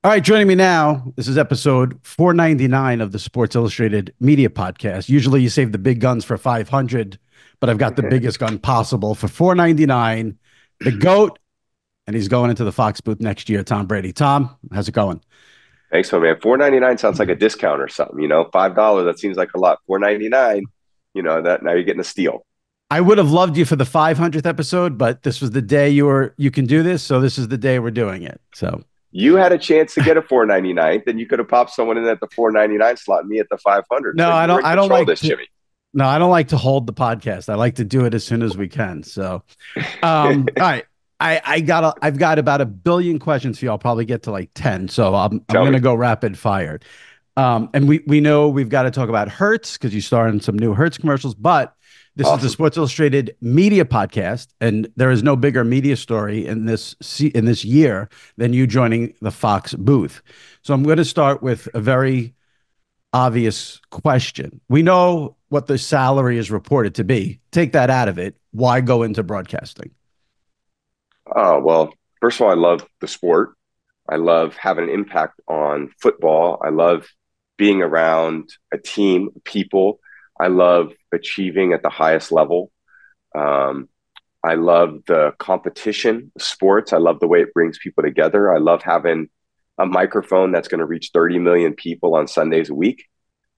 All right, joining me now. This is episode 499 of the Sports Illustrated Media Podcast. Usually you save the big guns for 500, but I've got the biggest gun possible for 499. The GOAT, and he's going into the Fox booth next year, Tom Brady. Tom, how's it going? Thanks, my man. 4.99 sounds like a discount or something. $5 that seems like a lot. 4.99, that now you're getting a steal. I would have loved you for the 500th episode, but this was the day you can do this, so this is the day we're doing it. So you had a chance to get a 4.99, then you could have popped someone in at the 4.99 slot and me at the 500. no, So I you were don't. in I don't control of like this, to. Jimmy. No, I don't like to hold the podcast. I like to do it as soon as we can. So, all right. I've got about a billion questions for you. I'll probably get to like 10. So I'm Tell going me. to go rapid fire. And we know we've got to talk about Hertz because you starred in some new Hertz commercials, but this is the Awesome. Sports Illustrated Media Podcast, and there is no bigger media story in this year than you joining the Fox booth. So I'm going to start with a very obvious question. We know what the salary is reported to be. Take that out of it. Why go into broadcasting? Oh, well, first of all, I love the sport. I love having an impact on football. I love being around a team, people. I love achieving at the highest level. Um, I love the competition, sports. I love the way it brings people together. I love having a microphone that's going to reach 30 million people on Sundays a week.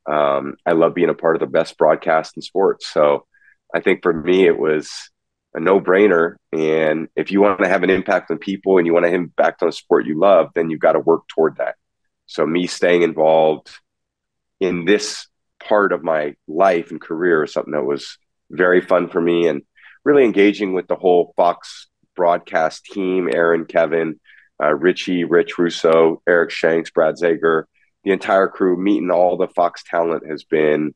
I love being a part of the best broadcast in sports. So I think for me, it was a no brainer. And if you want to have an impact on people and you want to have an impact on a sport you love, then you've got to work toward that. So me staying involved in this part of my life and career is something that was very fun for me, and really engaging with the whole Fox broadcast team, Aaron, Kevin, Richie, Rich Russo, Eric Shanks, Brad Zager, the entire crew, meeting all the Fox talent has been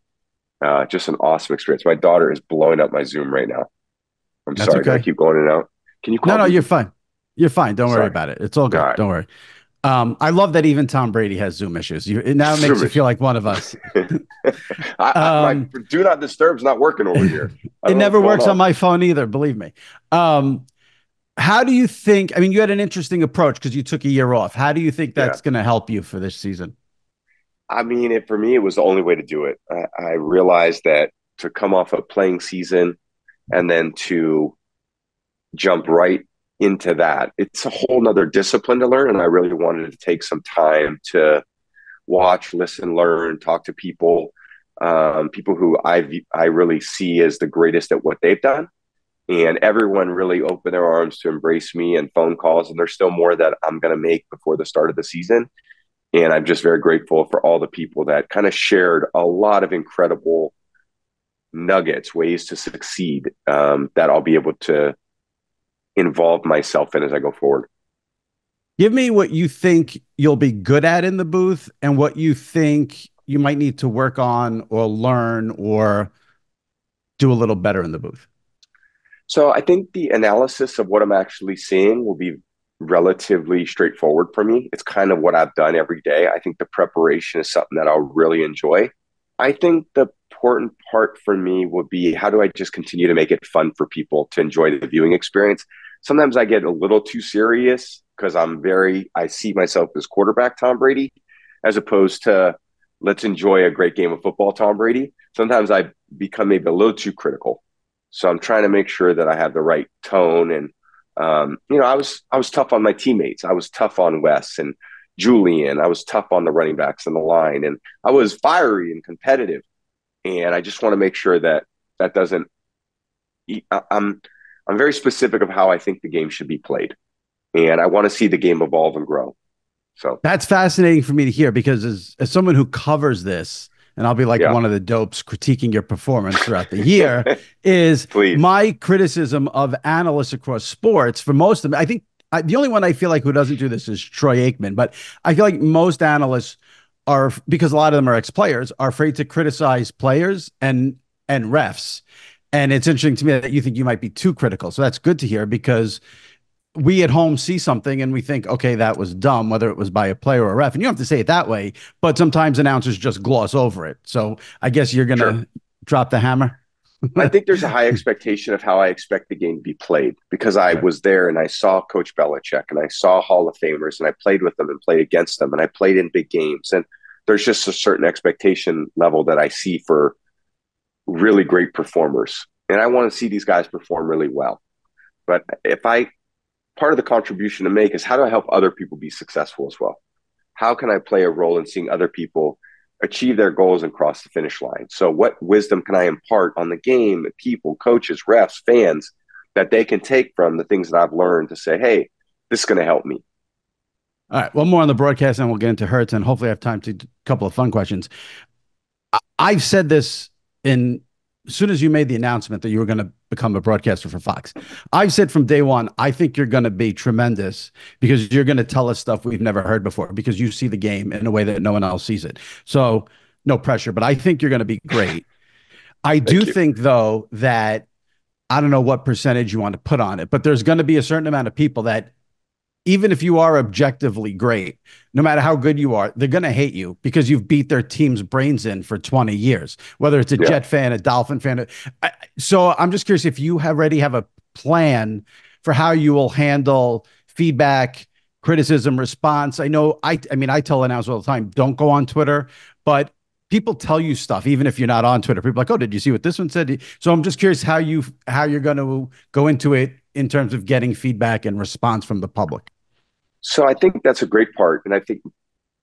just an awesome experience. My daughter is blowing up my Zoom right now. I'm That's sorry. Do I okay. keep going in and out? Can you No, call no, me? you're fine. You're fine. Don't worry Sorry. about it. It's all All good. right. Don't worry. I love that even Tom Brady has Zoom issues. Now it makes Zoom you feel issue. like one of us. My Um, do not disturb is not working over here. I it don't know what's never going works on on. my phone either, believe me. Um, how do you think? I mean, you had an interesting approach because you took a year off. How do you think Yeah. that's going to help you for this season? I mean, for me, it was the only way to do it. I realized that to come off a playing season and then to jump right into that, it's a whole nother discipline to learn. And I really wanted to take some time to watch, listen, learn, talk to people, people who I really see as the greatest at what they've done. And everyone really opened their arms to embrace me, and phone calls. And there's still more that I'm going to make before the start of the season. And I'm just very grateful for all the people that kind of shared a lot of incredible nuggets, ways to succeed, that I'll be able to involve myself in as I go forward. Give me what you think you'll be good at in the booth and what you think you might need to work on or learn or do a little better in the booth. So I think the analysis of what I'm actually seeing will be relatively straightforward for me. It's kind of what I've done every day. I think the preparation is something that I'll really enjoy. I think the important part for me would be, how do I just continue to make it fun for people to enjoy the viewing experience? Sometimes I get a little too serious because I see myself as quarterback Tom Brady, as opposed to let's enjoy a great game of football, Tom Brady. Sometimes I become maybe a little too critical. So I'm trying to make sure that I have the right tone. And I was tough on my teammates. I was tough on Wes and Julian. I was tough on the running backs and the line, and I was fiery and competitive. And I just want to make sure that that doesn't. I'm very specific of how I think the game should be played, and I want to see the game evolve and grow. So That's fascinating for me to hear because as someone who covers this, and I'll be like yeah, one of the dopes critiquing your performance throughout the year, is please. my criticism of analysts across sports for most of them. I think the only one I feel like who doesn't do this is Troy Aikman, but I feel like most analysts are, because a lot of them are ex-players, are afraid to criticize players and refs. And it's interesting to me that you think you might be too critical. So that's good to hear because we at home see something and we think, okay, that was dumb, whether it was by a player or a ref. And you don't have to say it that way, but sometimes announcers just gloss over it. So I guess you're going Sure. to drop the hammer. I think there's a high expectation of how I expect the game to be played because I Right. was there and I saw Coach Belichick and I saw Hall of Famers and I played with them and played against them and I played in big games. And there's just a certain expectation level that I see for really great performers. And I want to see these guys perform really well. But if I, part of the contribution to make is how do I help other people be successful as well? How can I play a role in seeing other people achieve their goals and cross the finish line? So what wisdom can I impart on the game, people, coaches, refs, fans, that they can take from the things that I've learned to say, hey, this is going to help me. All right. One more on the broadcast, and we'll get into Hertz, and hopefully I have time to a couple of fun questions. I've said this in as soon as you made the announcement that you were going to become a broadcaster for Fox. I've said from day one, I think you're going to be tremendous because you're going to tell us stuff we've never heard before because you see the game in a way that no one else sees it. So no pressure, but I think you're going to be great. I do Thank you. think, though, that I don't know what percentage you want to put on it, but there's going to be a certain amount of people that even if you are objectively great, no matter how good you are, they're going to hate you because you've beat their team's brains in for 20 years, whether it's a Yeah. Jet fan, a Dolphin fan. So I'm just curious if you already have a plan for how you will handle feedback, criticism, response. I mean, I tell announcers all the time, don't go on Twitter, but people tell you stuff, even if you're not on Twitter. People are like, oh, did you see what this one said? So I'm just curious how you're going to go into it in terms of getting feedback and response from the public. So I think that's a great part. And I think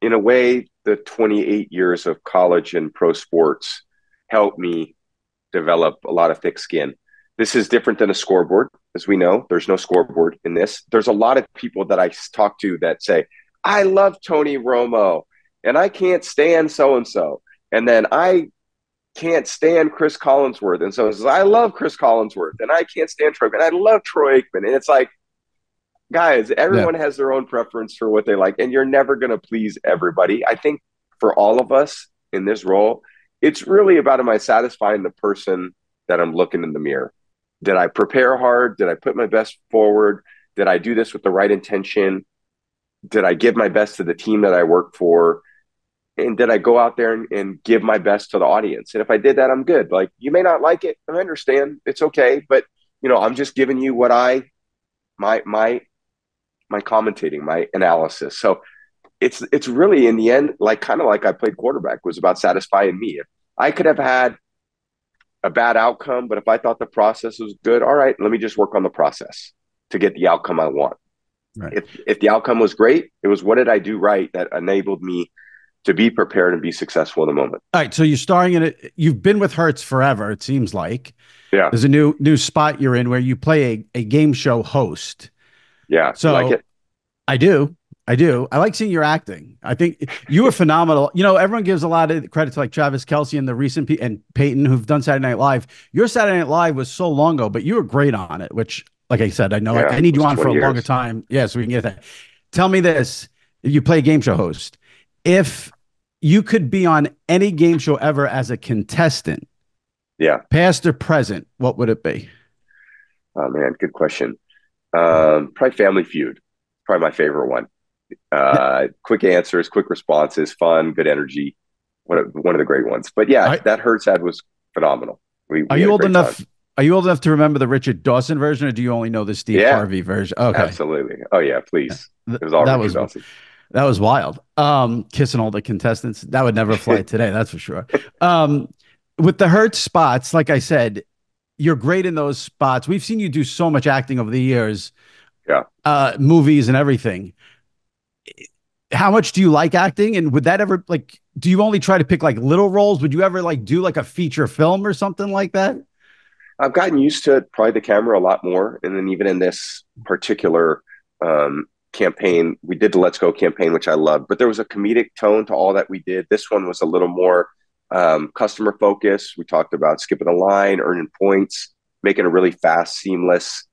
in a way, the 28 years of college and pro sports helped me develop a lot of thick skin. This is different than a scoreboard. As we know, there's no scoreboard in this. There's a lot of people that I talk to that say, I love Tony Romo and I can't stand so and so. And then I can't stand Chris Collinsworth. And so it says, I love Chris Collinsworth and I can't stand Troy, and I love Troy Aikman. And it's like, guys, Yeah. everyone has their own preference for what they like, and you're never going to please everybody. I think for all of us in this role, it's really about am I satisfying the person that I'm looking in the mirror? Did I prepare hard? Did I put my best forward? Did I do this with the right intention? Did I give my best to the team that I work for? And did I go out there and give my best to the audience? And if I did that, I'm good. Like, you may not like it. I understand. It's okay. But, I'm just giving you what my commentating, my analysis. So it's really in the end, like kind of like I played quarterback, was about satisfying me. If I could have had a bad outcome, but if I thought the process was good, all right, let me just work on the process to get the outcome I want. Right. If the outcome was great, it was what did I do right that enabled me to be prepared and be successful in the moment. All right. So you're starring in it. You've been with Hertz forever, it seems like. Yeah. There's a new spot you're in where you play a game show host. Yeah. You like So it? I do. I do. I like seeing your acting. I think you were phenomenal. Everyone gives a lot of credit to like Travis Kelce and the recent and Peyton who've done Saturday Night Live. Your Saturday Night Live was so long ago, but you were great on it, which, like I said, I know Yeah. I It need you was on for 20 a longer years. time. Yeah, so we can get that. Tell me this. You play a game show host. If you could be on any game show ever as a contestant, Yeah. past or present, what would it be? Oh man, good question. Probably Family Feud. Probably my favorite one. Quick answers, quick responses, fun, good energy. One of the great ones. But yeah, Are, that Hertz ad was phenomenal. are We you had a old great time. enough? Are you old enough to remember the Richard Dawson version, or do you only know the Steve Yeah, Harvey version? Okay, absolutely. Oh yeah, please. It was all that Richard was Dawson. that was wild. Kissing all the contestants, that would never fly today, that's for sure. Um, with the Hertz spots, like I said, you're great in those spots. We've seen you do so much acting over the years, Yeah. movies and everything. How much do you like acting? And would that ever like? Do you only try to pick like little roles? Would you ever like do like a feature film or something like that? I've gotten used to probably the camera a lot more. And then even in this particular campaign, we did the Let's Go campaign, which I loved, but there was a comedic tone to all that we did. This one was a little more customer focused. We talked about skipping a line, earning points, making a really fast, seamless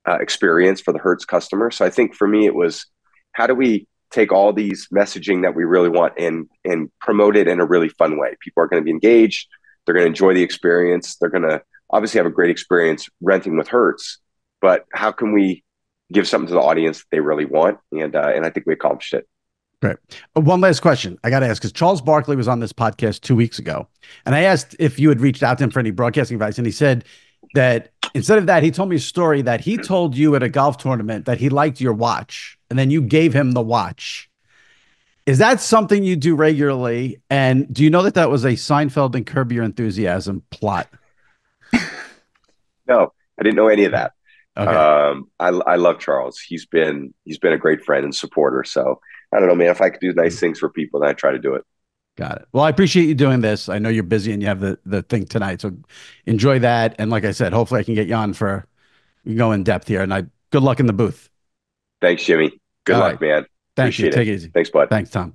experience for the Hertz customer. So I think for me, it was how do we take all these messaging that we really want and promote it in a really fun way? People are going to be engaged. They're going to enjoy the experience. They're going to obviously have a great experience renting with Hertz, but how can we give something to the audience that they really want? And I think we accomplished it. Great. One last question I got to ask because Charles Barkley was on this podcast 2 weeks ago, and I asked if you had reached out to him for any broadcasting advice, and he said that instead of that, he told me a story that he told you at a golf tournament that he liked your watch, and then you gave him the watch. Is that something you do regularly? And do you know that that was a Seinfeld and Curb Your Enthusiasm plot? No, I didn't know any of that. Okay, I love Charles. He's been a great friend and supporter. So I don't know, man. If I could do nice things for people, then I try to do it. got it. Well, I appreciate you doing this. I know you're busy and you have the thing tonight, so enjoy that. And like I said, hopefully I can get you on for we can go in depth here. And I good luck in the booth. Thanks, Jimmy. Good All luck, right. man. Thank you. Appreciate it. Take it easy. Thanks, bud. Thanks, Tom.